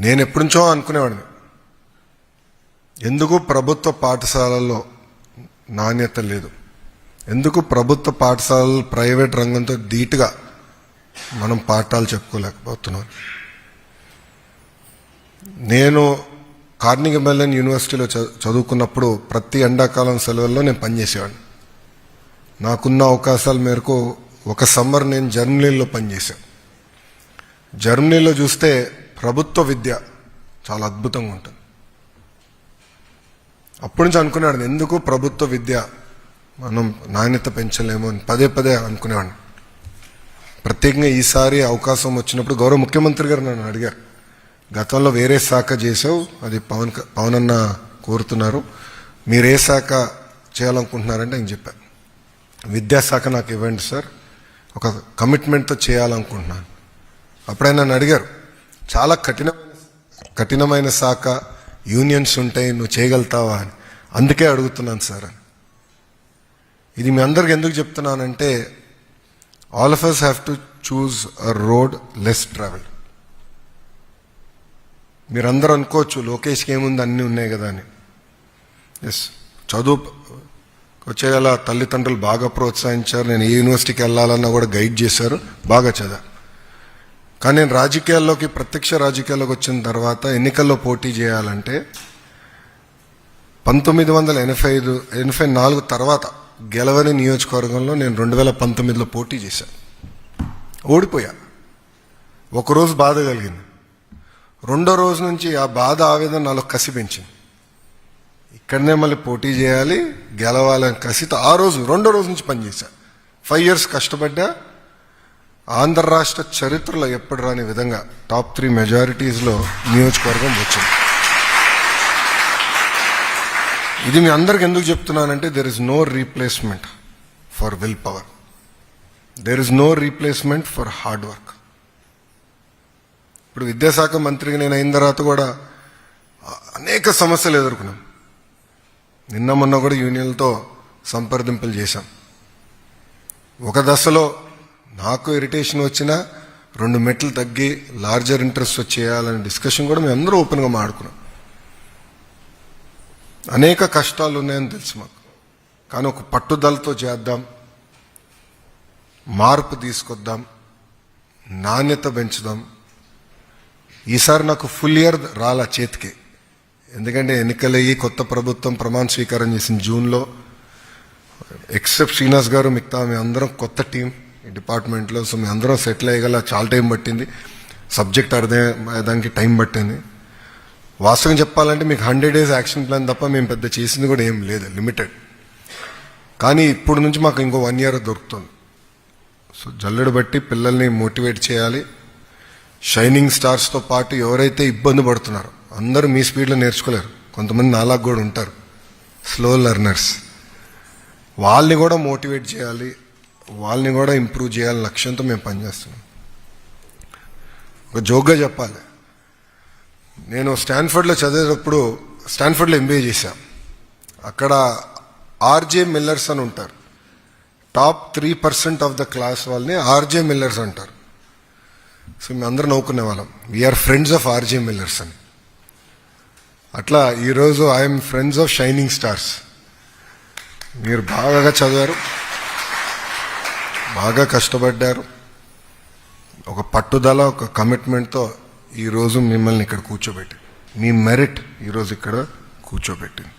నేను ఎప్పుడుంచో అనుకునేవాడిని, ఎందుకు ప్రభుత్వ పాఠశాలల్లో నాణ్యత లేదు, ఎందుకు ప్రభుత్వ పాఠశాలలు ప్రైవేట్ రంగంతో ధీటుగా మనం పాఠాలు చెప్పుకోలేకపోతున్నాం. నేను కార్నిగీ మెల్లన్ యూనివర్సిటీలో చదువుకున్నప్పుడు ప్రతి ఎండాకాలం సెలవుల్లో నేను పనిచేసేవాడిని. నాకున్న అవకాశాల మేరకు ఒక సమ్మర్ నేను జర్మనీలో పనిచేశాను. జర్మనీలో చూస్తే ప్రభుత్వ విద్య చాలా అద్భుతంగా ఉంటుంది. అప్పటి నుంచి అనుకునేవాడిని, ఎందుకు ప్రభుత్వ విద్య మనం నాణ్యత పెంచలేము అని పదే పదే అనుకునేవాడిని. ప్రత్యేకంగా ఈసారి అవకాశం వచ్చినప్పుడు గౌరవ ముఖ్యమంత్రి గారు నన్ను అడిగారు, గతంలో వేరే శాఖ చేసావు, అది పవన్ అన్న కోరుతున్నారు, మీరు ఏ శాఖ చేయాలనుకుంటున్నారంటే నేను చెప్పాను, విద్యాశాఖ నాకు ఇవ్వండి సార్, ఒక కమిట్మెంట్తో చేయాలనుకుంటున్నాను. అప్పుడే నన్ను అడిగారు, చాలా కఠినమైన శాఖ, యూనియన్స్ ఉంటాయి, నువ్వు చేయగలుగుతావా అని. అందుకే అడుగుతున్నాను సార్ అని. ఇది మీ అందరికి ఎందుకు చెప్తున్నానంటే, all of us have to choose a road less travel. మీరందరూ అనుకోవచ్చు లోకేష్కి ఏముంది, అన్నీ ఉన్నాయి కదా అని. ఎస్, చదువు వచ్చేగల తల్లిదండ్రులు బాగా ప్రోత్సహించారు, నేను ఏ యూనివర్సిటీకి వెళ్ళాలన్నా కూడా గైడ్ చేశారు, బాగా చదివా. కానీ నేను రాజకీయాల్లోకి, ప్రత్యక్ష రాజకీయాల్లోకి వచ్చిన తర్వాత ఎన్నికల్లో పోటీ చేయాలంటే 1984 తర్వాత గెలవని నియోజకవర్గంలో నేను 2019లో పోటీ చేశాను, ఓడిపోయా. ఒకరోజు బాధ కలిగింది, రెండో రోజు నుంచి ఆ బాధ, ఆవేదన నాలో కసి పెంచింది. ఇక్కడనే మళ్ళీ పోటీ చేయాలి, గెలవాలని కసితో ఆ రోజు రెండో రోజు నుంచి పనిచేశా. 5 years కష్టపడ్డా. ఆంధ్ర రాష్ట్ర చరిత్రలో ఎప్పుడు రాని విధంగా టాప్ 3 మెజారిటీస్లో నియోజకవర్గం వచ్చింది. ఇది మీ అందరికి ఎందుకు చెప్తున్నానంటే, there is no replacement for will power, there is no replacement for hard work. ఇప్పుడు విద్యాశాఖ మంత్రిగా నేను అయిన తర్వాత కూడా అనేక సమస్యలు ఎదుర్కొన్నాం. నిన్న మొన్న కూడా యూనియన్లతో సంప్రదింపులు చేశాం. ఒక దశలో నాకు ఇరిటేషన్ వచ్చినా 2 మెట్లు తగ్గి లార్జర్ ఇంట్రెస్ట్ చేయాలనే డిస్కషన్ కూడా మేము అందరూ ఓపెన్గా మాట్లాడుకున్నాం. అనేక కష్టాలు ఉన్నాయని తెలుసు మాకు, కానీ ఒక పట్టుదలతో చేద్దాం, మార్పు తీసుకొద్దాం, నాణ్యత పెంచుదాం. ఈసారి నాకు ఫుల్ ఇయర్ రాలా చేతికి, ఎందుకంటే ఎన్నికలయ్యి కొత్త ప్రభుత్వం ప్రమాణ స్వీకారం చేసిన జూన్లో. ఎక్సెప్ట్ శ్రీనివాస్ గారు, మిగతా మేము అందరం కొత్త టీం ఈ డిపార్ట్మెంట్లో. సో మేము అందరం సెటిల్ అయ్యేగల చాలా టైం పట్టింది, సబ్జెక్ట్ అర్థమయ్యేదానికి టైం పట్టింది. వాస్తవం చెప్పాలంటే మీకు 100 days యాక్షన్ ప్లాన్ తప్ప మేము పెద్ద చేసింది కూడా ఏం లేదు, లిమిటెడ్. కానీ ఇప్పుడు నుంచి మాకు ఇంకో 1 year దొరుకుతుంది. సో జల్లెడు బట్టి పిల్లల్ని మోటివేట్ చేయాలి. షైనింగ్ స్టార్స్తో పాటు ఎవరైతే ఇబ్బంది పడుతున్నారో, అందరూ మీ స్పీడ్లో నేర్చుకోలేరు, కొంతమంది నాలాగా కూడా ఉంటారు, స్లో లెర్నర్స్, వాళ్ళని కూడా మోటివేట్ చేయాలి, వాళ్ళని కూడా ఇంప్రూవ్ చేయాలని లక్ష్యంతో మేము పనిచేస్తున్నాం. ఒక జోక్గా చెప్పాలి, నేను స్టాన్ఫర్డ్లో చదివేటప్పుడు, స్టాన్ఫర్డ్లో MBA చేశాను. అక్కడ ఆర్జే మిల్లర్స్ అని ఉంటారు, టాప్ 3% ఆఫ్ ద క్లాస్ వాళ్ళని ఆర్జే మిల్లర్స్ అంటారు. సో మేము అందరూ నవ్వుకునే వాళ్ళం, we are friends of RJ millers అని. అట్లా ఈరోజు I'm friends of shining stars. మీరు బాగా చదివారు, బాగా కష్టపడ్డారు, ఒక పట్టుదల, ఒక కమిట్మెంట్తో ఈరోజు మిమ్మల్ని ఇక్కడ కూర్చోబెట్టి, మీ మెరిట్ ఈరోజు ఇక్కడ కూర్చోబెట్టింది.